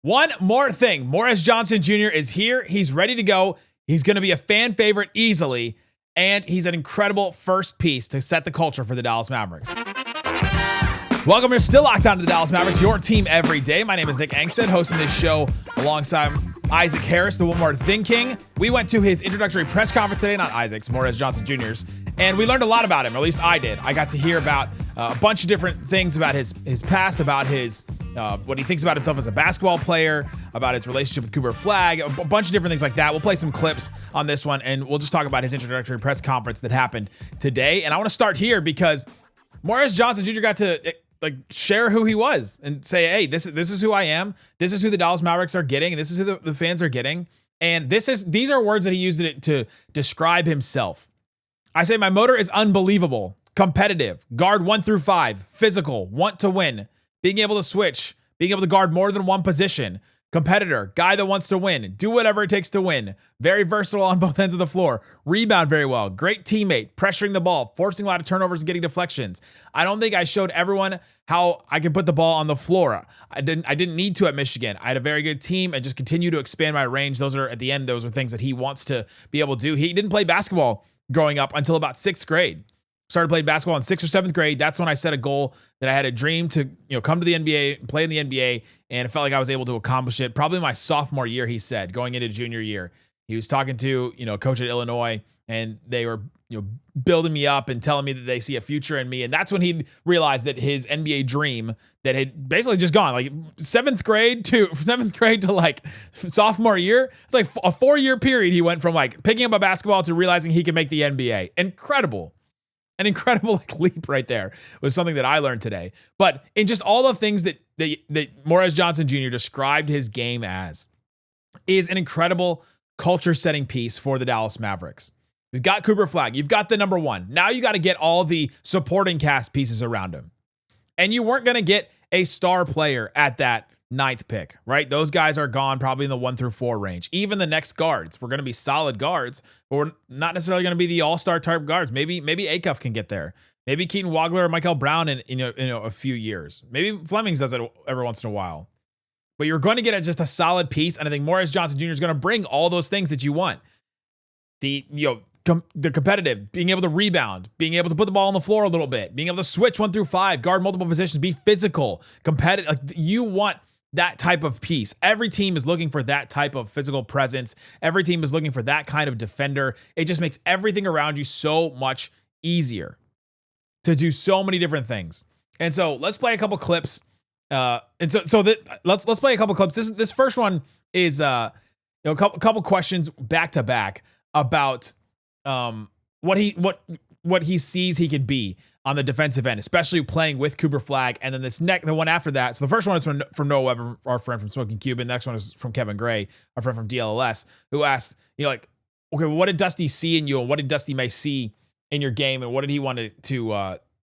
One more thing. Morez Johnson Jr. is here. He's ready to go. He's going to be a fan favorite easily. And he's an incredible first piece to set the culture for the Dallas Mavericks. Welcome. You're still locked on to the Dallas Mavericks, your team every day. My name is Nick Angstadt, hosting this show alongside Isaac Harris, the One More Thing King. We went to his introductory press conference today, not Isaac's, Morez Johnson Jr.'s, and we learned a lot about him, or at least I did. I got to hear about a bunch of different things about his past, about his what he thinks about himself as a basketball player, about his relationship with Cooper Flagg, a bunch of different things like that. We'll play some clips on this one, and we'll just talk about his introductory press conference that happened today. And I want to start here because Morez Johnson Jr. got to share who he was and say, hey, this is who I am. This is who the Dallas Mavericks are getting. And this is who the fans are getting. And these are words that he used to describe himself. I say my motor is unbelievable, competitive, guard 1 through 5, physical, want to win, being able to switch, being able to guard more than one position, competitor, guy that wants to win, do whatever it takes to win, very versatile on both ends of the floor, rebound very well, great teammate, pressuring the ball, forcing a lot of turnovers and getting deflections. I don't think I showed everyone how I can put the ball on the floor. I didn't need to at Michigan. I had a very good team and just continue to expand my range. Those are things that he wants to be able to do. He didn't play basketball growing up until about 6th grade. Started playing basketball in 6th or 7th grade. That's when I set a goal that I had a dream to, come to the NBA, play in the NBA, and it felt like I was able to accomplish it. Probably my sophomore year, he said, going into junior year. He was talking to, a coach at Illinois, and they were, building me up and telling me that they see a future in me. And that's when he realized that his NBA dream that had basically just gone, like 7th grade to sophomore year. It's like a 4-year period. He went from picking up a basketball to realizing he could make the NBA. Incredible. An incredible leap right there was something that I learned today. But in just all the things that Morez Johnson Jr. described his game as is an incredible culture-setting piece for the Dallas Mavericks. You've got Cooper Flagg. You've got the number one. Now you got to get all the supporting cast pieces around him. And you weren't going to get a star player at that 9th pick, right? Those guys are gone probably in the 1 through 4 range. Even the next guards were going to be solid guards, but we're not necessarily going to be the all-star type guards. Maybe Acuff can get there. Maybe Keaton Wagler or Michael Brown in a few years. Maybe Flemings does it every once in a while. But you're going to get just a solid piece, and I think Morez Johnson Jr. is going to bring all those things that you want. The competitive, being able to rebound, being able to put the ball on the floor a little bit, being able to switch 1 through 5, guard multiple positions, be physical, competitive. You want that type of piece. Every team is looking for that type of physical presence. Every team is looking for that kind of defender. It just makes everything around you so much easier to do so many different things. And so let's play a couple clips. Let's play a couple clips. This first one is a couple questions back to back about what he sees he could be on the defensive end, especially playing with Cooper Flagg. And then the one after that. So the first one is from Noah Weber, our friend from Smoking Cuban. The next one is from Kevin Gray, our friend from DLLS, who asks, okay, well, what did Dusty see in you, and what did Dusty may see in your game, and what did he want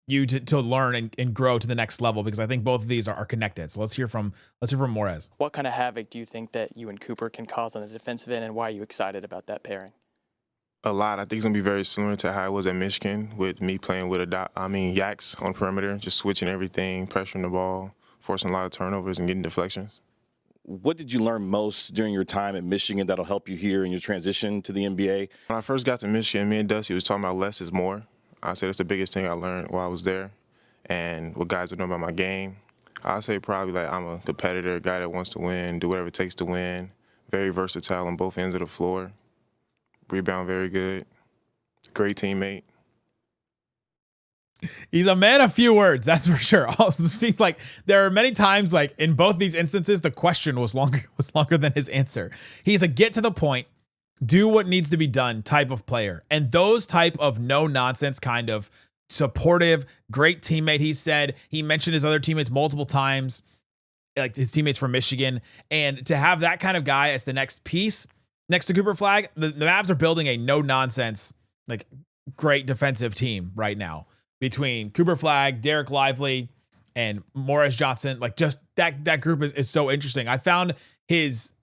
you to learn and grow to the next level? Because I think both of these are connected. So let's hear from Morez. What kind of havoc do you think that you and Cooper can cause on the defensive end, and why are you excited about that pairing? A lot. I think it's going to be very similar to how it was at Michigan with me playing with Yaks on perimeter, just switching everything, pressuring the ball, forcing a lot of turnovers and getting deflections. What did you learn most during your time at Michigan that'll help you here in your transition to the NBA? When I first got to Michigan, me and Dusty was talking about less is more. I said it's the biggest thing I learned while I was there and what guys are doing about my game. I say probably I'm a competitor, a guy that wants to win, do whatever it takes to win, very versatile on both ends of the floor. Rebound very good. Great teammate. He's a man of few words, that's for sure. It seems like there are many times, in both these instances, the question was longer than his answer. He's a get to the point, do what needs to be done type of player. And those type of no nonsense kind of supportive, great teammate. He mentioned his other teammates multiple times, like his teammates from Michigan. And to have that kind of guy as the next piece next to Cooper Flagg, the Mavs are building a no-nonsense, great defensive team right now between Cooper Flagg, Dereck Lively, and Morez Johnson. Just that group is so interesting. I found his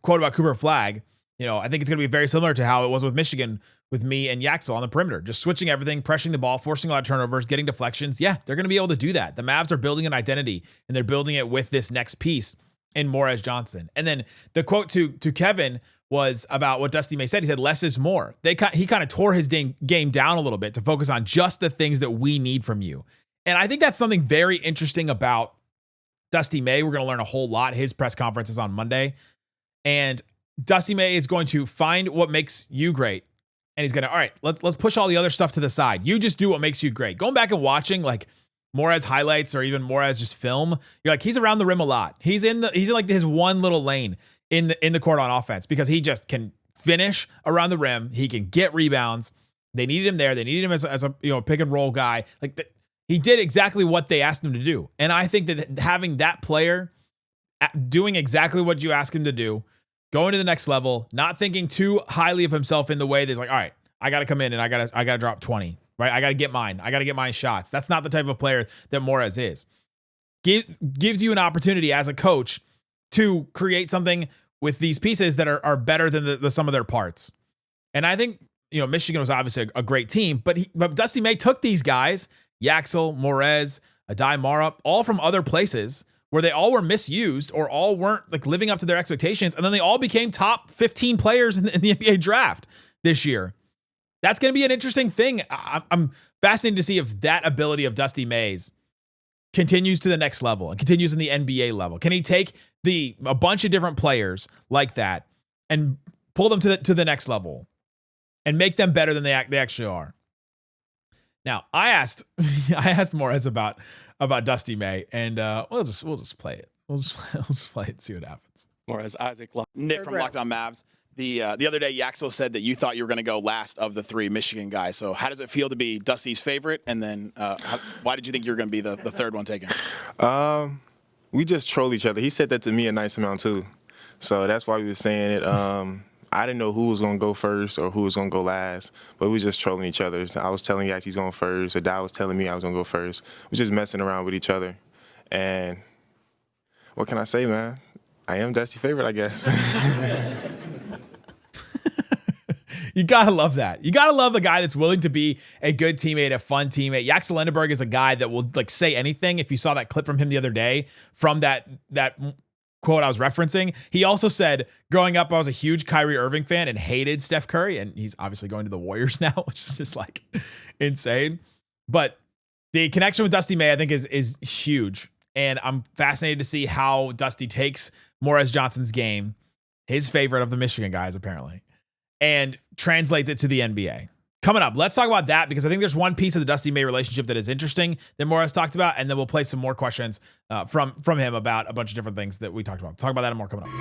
quote about Cooper Flagg. I think it's going to be very similar to how it was with Michigan with me and Yaxel on the perimeter, just switching everything, pressuring the ball, forcing a lot of turnovers, getting deflections. Yeah, they're going to be able to do that. The Mavs are building an identity, and they're building it with this next piece in Morez Johnson. And then the quote to Kevin was about what Dusty May said. He said, less is more. He kind of tore his game down a little bit to focus on just the things that we need from you. And I think that's something very interesting about Dusty May. We're going to learn a whole lot. His press conference is on Monday. And Dusty May is going to find what makes you great. And he's going to, all right, let's push all the other stuff to the side. You just do what makes you great. Going back and watching like Morez highlights or even Morez just film, you're like, he's around the rim a lot. He's in like his one little lane in the court on offense because he just can finish around the rim. He can get rebounds. They needed him there. They needed him as a pick and roll guy. He did exactly what they asked him to do. And I think that having that player doing exactly what you ask him to do, going to the next level, not thinking too highly of himself in the way that's like, all right, I got to come in and I got to drop 20, right? I got to get mine. I got to get my shots. That's not the type of player that Morez is. Gives you an opportunity as a coach to create something with these pieces that are better than the sum of their parts. And I think, Michigan was obviously a great team, but Dusty May took these guys, Yaxel, Morez, Adai Mara, all from other places where they all were misused or all weren't like living up to their expectations. And then they all became top 15 players in the NBA draft this year. That's going to be an interesting thing. I'm fascinated to see if that ability of Dusty May's continues to the next level and continues in the NBA level. Can he take a bunch of different players like that and pull them to the next level and make them better than they actually are? Now, I asked Morez about Dusty May, and we'll just play it. We'll just play it and see what happens. Morez, Isaac, Nick from Locked On Mavs. The other day, Yaxel said that you thought you were going to go last of the three Michigan guys. So how does it feel to be Dusty's favorite? And then why did you think you were going to be the third one taken? We just troll each other. He said that to me a nice amount too. So that's why we were saying it. I didn't know who was going to go first or who was going to go last, but we were just trolling each other. So I was telling Yax he's going first. Adai was telling me I was going to go first. We were just messing around with each other. And what can I say, man? I am Dusty's favorite, I guess. You gotta love that. You gotta love a guy that's willing to be a good teammate, a fun teammate. Yaxel Lendeberg is a guy that will like say anything. If you saw that clip from him the other day, from that quote I was referencing, he also said, growing up, I was a huge Kyrie Irving fan and hated Steph Curry, and he's obviously going to the Warriors now, which is just like insane. But the connection with Dusty May, I think, is huge, and I'm fascinated to see how Dusty takes Morez Johnson's game, his favorite of the Michigan guys apparently, and translates it to the NBA. Coming up, let's talk about that because I think there's one piece of the Dusty May relationship that is interesting that Morez talked about, and then we'll play some more questions from him about a bunch of different things that we talked about. Talk about that and more coming up.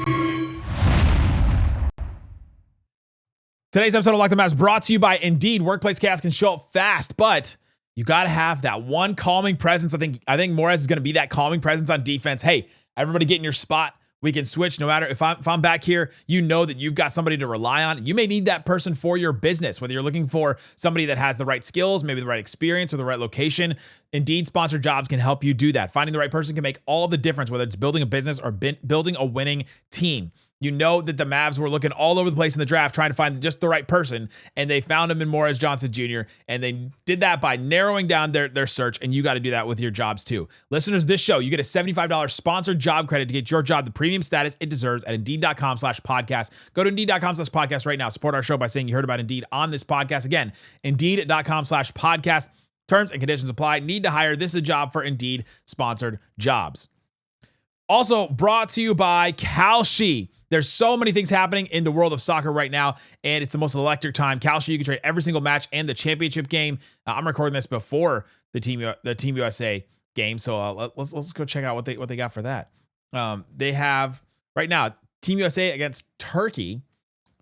Today's episode of Locked On Mavs brought to you by Indeed. Workplace chaos can show up fast, but you got to have that one calming presence. I think Morez is going to be that calming presence on defense. Hey, everybody get in your spot. We can switch no matter if I'm back here, you know that you've got somebody to rely on. You may need that person for your business, whether you're looking for somebody that has the right skills, maybe the right experience or the right location. Indeed sponsored jobs can help you do that. Finding the right person can make all the difference, whether it's building a business or building a winning team. You know that the Mavs were looking all over the place in the draft trying to find just the right person, and they found him in Morez Johnson Jr., and they did that by narrowing down their search, and you got to do that with your jobs too. Listeners of this show, you get a $75 sponsored job credit to get your job the premium status it deserves at Indeed.com/podcast. Go to Indeed.com/podcast right now. Support our show by saying you heard about Indeed on this podcast. Again, Indeed.com/podcast. Terms and conditions apply. Need to hire. This is a job for Indeed sponsored jobs. Also brought to you by Kalshi. There's so many things happening in the world of soccer right now, and it's the most electric time. Kalshi, you can trade every single match and the championship game. I'm recording this before the Team USA game, so let's go check out what they got for that. They have right now Team USA against Turkey.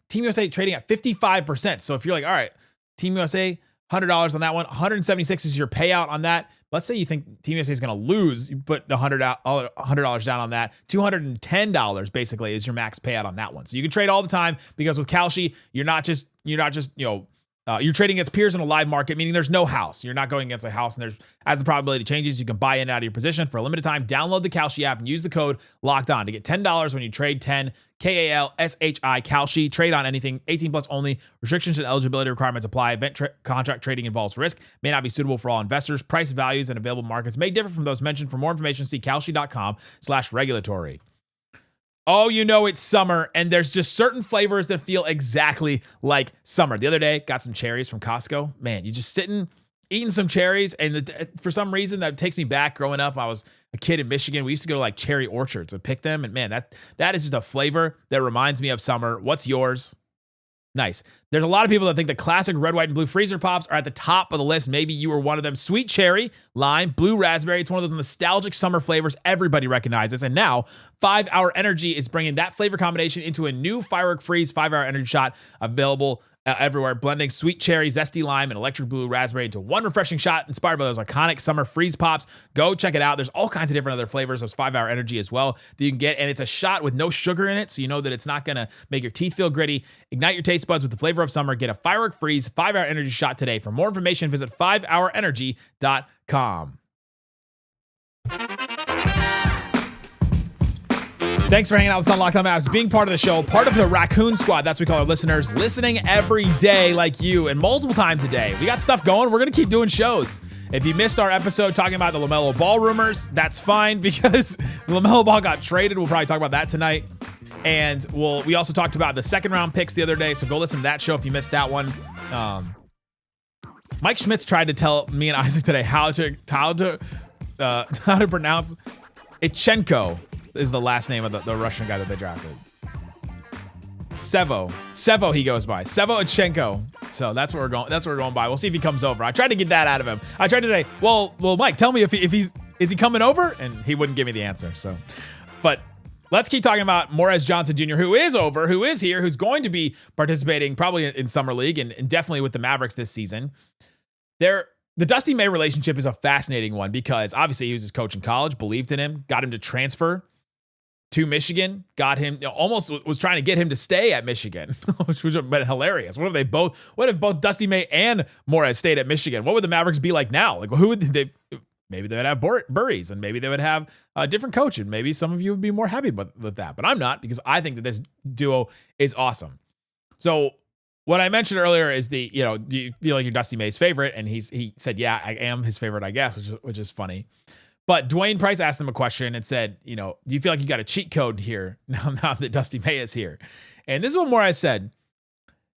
Team USA trading at 55%. So if you're like, all right, Team USA, $100 on that one, $176 is your payout on that. Let's say you think Team USA is going to lose, you put the $100 down on that. $210 basically is your max payout on that one. So you can trade all the time because with Kalshi, you're not just You're trading against peers in a live market, meaning there's no house. You're not going against a house, and as the probability changes, you can buy in and out of your position for a limited time. Download the Kalshi app and use the code Locked On to get $10 when you trade 10 KALSHI Kalshi. Trade on anything. 18 plus only. Restrictions and eligibility requirements apply. Event contract trading involves risk. May not be suitable for all investors. Price, values, and available markets may differ from those mentioned. For more information, see kalshi.com/regulatory. Oh, you know it's summer, and there's just certain flavors that feel exactly like summer. The other day, got some cherries from Costco. Man, you just sitting, eating some cherries, and for some reason, that takes me back. Growing up, I was a kid in Michigan. We used to go to like cherry orchards and pick them, and man, that is just a flavor that reminds me of summer. What's yours? Nice. There's a lot of people that think the classic red, white, and blue freezer pops are at the top of the list. Maybe you were one of them. Sweet cherry, lime, blue raspberry. It's one of those nostalgic summer flavors everybody recognizes. And now 5 Hour Energy is bringing that flavor combination into a new Firework Freeze 5 Hour Energy shot available everywhere, blending sweet cherry, zesty lime, and electric blue raspberry into one refreshing shot inspired by those iconic summer freeze pops. Go check it out. There's all kinds of different other flavors of 5 Hour Energy as well that you can get, and it's a shot with no sugar in it, so you know that it's not going to make your teeth feel gritty. Ignite your taste buds with the flavor of summer. Get a Firework Freeze 5 Hour Energy shot today. For more information, visit 5hourenergy.com. Thanks for hanging out with us on Locked On Mavs, being part of the show, part of the Raccoon Squad. That's what we call our listeners, listening every day like you and multiple times a day. We got stuff going. We're going to keep doing shows. If you missed our episode talking about the LaMelo Ball rumors, that's fine because LaMelo Ball got traded. We'll probably talk about that tonight. And we also talked about the second round picks the other day, so go listen to that show if you missed that one. Mike Schmitz tried to tell me and Isaac today how to pronounce Ichenko. Is the last name of the Russian guy that they drafted. Sevo he goes by. Sevo Ichenko. So that's what we're going by. We'll see if he comes over. I tried to get that out of him. I tried to say, well, Mike, tell me if is he coming over? And he wouldn't give me the answer. So, but let's keep talking about Morez Johnson Jr., who is here, who's going to be participating probably in Summer League and definitely with the Mavericks this season. The Dusty May relationship is a fascinating one because obviously he was his coach in college, believed in him, got him to transfer to Michigan, got him, almost was trying to get him to stay at Michigan, which would have been hilarious. What if both Dusty May and Morez stayed at Michigan? What would the Mavericks be like now? Like, who would they? Maybe they would have Burries, and maybe they would have a different coach, and maybe some of you would be more happy with that. But I'm not, because I think that this duo is awesome. So what I mentioned earlier is do you feel like you're Dusty May's favorite? And he said, yeah, I am his favorite, I guess, which is funny. But Dwayne Price asked him a question and said, do you feel like you got a cheat code here now that Dusty May is here? And this is what Morez said.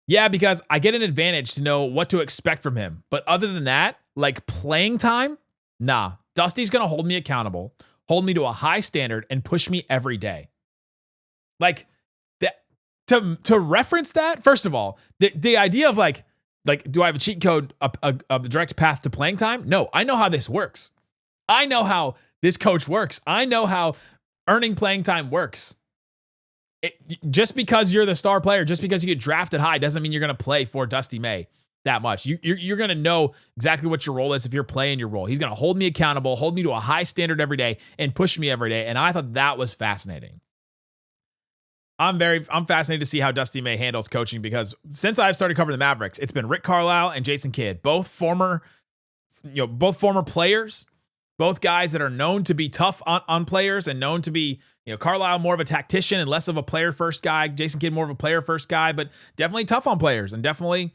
Yeah, because I get an advantage to know what to expect from him. But other than that, like playing time, nah. Dusty's going to hold me accountable, hold me to a high standard, and push me every day. Like, to reference that, first of all, the idea of like, do I have a cheat code, a direct path to playing time? No, I know how this works. I know how this coach works. I know how earning playing time works. Just because you're the star player, just because you get drafted high, doesn't mean you're going to play for Dusty May that much. You're going to know exactly what your role is if you're playing your role. He's going to hold me accountable, hold me to a high standard every day, and push me every day. And I thought that was fascinating. I'm fascinated to see how Dusty May handles coaching, because since I've started covering the Mavericks, it's been Rick Carlisle and Jason Kidd, both former players. Both guys that are known to be tough on players and known to be, Carlisle more of a tactician and less of a player-first guy. Jason Kidd more of a player-first guy, but definitely tough on players and definitely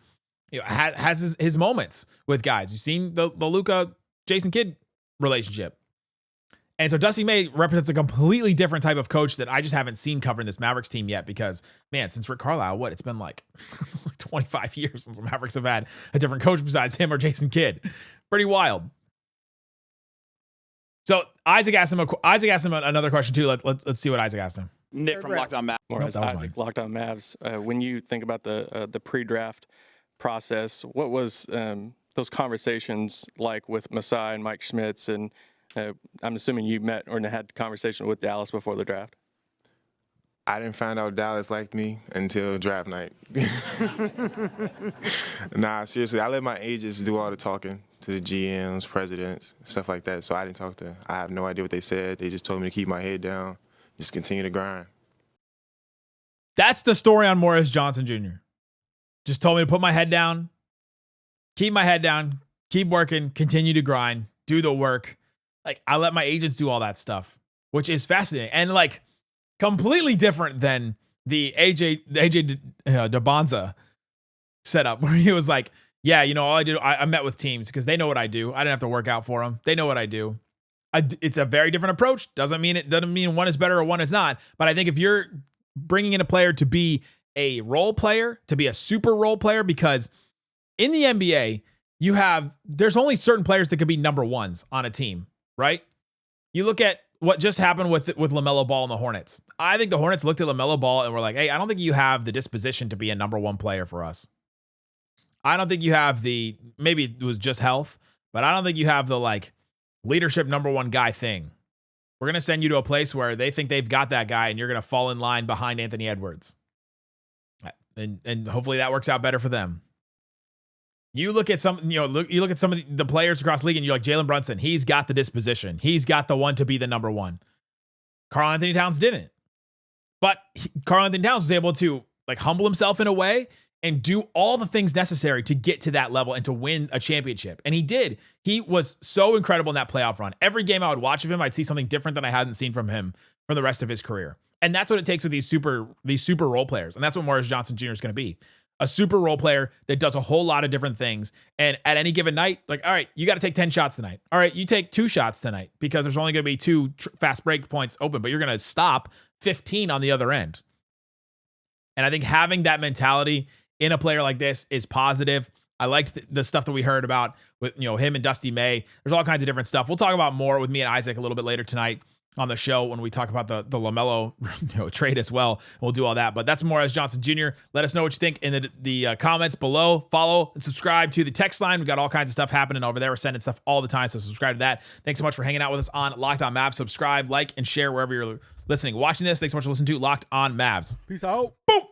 has his moments with guys. You've seen the Luka Jason Kidd relationship. And so Dusty May represents a completely different type of coach that I just haven't seen covering this Mavericks team yet, because, man, since Rick Carlisle, it's been like 25 years since the Mavericks have had a different coach besides him or Jason Kidd. Pretty wild. So Isaac asked him another question too. Let's see what Isaac asked him. Nick from Locked On Mavs. Morez, Isaac, Locked On Mavs. When you think about the pre-draft process, what was those conversations like with Masai and Mike Schmitz? And I'm assuming you met or had a conversation with Dallas before the draft. I didn't find out Dallas liked me until draft night. Nah, seriously, I let my agents do all the talking to the GMs, presidents, stuff like that. So I didn't talk to. I have no idea what they said. They just told me to keep my head down, just continue to grind. That's the story on Morez Johnson Jr. Just told me to put my head down, keep my head down, keep working, continue to grind, do the work. Like, I let my agents do all that stuff, which is fascinating and like completely different than the AJ DeBonza setup where he was like, yeah, you know, all I did, I met with teams because they know what I do. I didn't have to work out for them. They know what I do. It's a very different approach. Doesn't mean one is better or one is not. But I think if you're bringing in a player to be a role player, to be a super role player, because in the NBA, there's only certain players that could be number ones on a team, right? You look at what just happened with LaMelo Ball and the Hornets. I think the Hornets looked at LaMelo Ball and were like, hey, I don't think you have the disposition to be a number one player for us. I don't think you have maybe it was just health, but I don't think you have the like leadership number one guy thing. We're going to send you to a place where they think they've got that guy and you're going to fall in line behind Anthony Edwards. And hopefully that works out better for them. You look at some, you look at some of the players across the league and you're like, Jalen Brunson, he's got the disposition. He's got the one to be the number one. Karl Anthony Towns didn't. But Karl Anthony Towns was able to like humble himself in a way and do all the things necessary to get to that level and to win a championship. And he did. He was so incredible in that playoff run. Every game I would watch of him, I'd see something different than I hadn't seen from him for the rest of his career. And that's what it takes with these super role players. And that's what Morez Johnson Jr. is going to be. A super role player that does a whole lot of different things. And at any given night, like, all right, you got to take 10 shots tonight. All right, you take 2 shots tonight because there's only going to be 2 fast break points open, but you're going to stop 15 on the other end. And I think having that mentality in a player like this is positive. I liked the stuff that we heard about with, him and Dusty May. There's all kinds of different stuff. We'll talk about more with me and Isaac a little bit later tonight on the show when we talk about the LaMelo trade as well. We'll do all that. But that's Morez Johnson Jr. Let us know what you think in the comments below. Follow and subscribe to the text line. We got all kinds of stuff happening over there. We're sending stuff all the time, so subscribe to that. Thanks so much for hanging out with us on Locked On Mavs. Subscribe, like, and share wherever you're listening. Watching this, thanks so much for listening to Locked On Mavs. Peace out. Boom.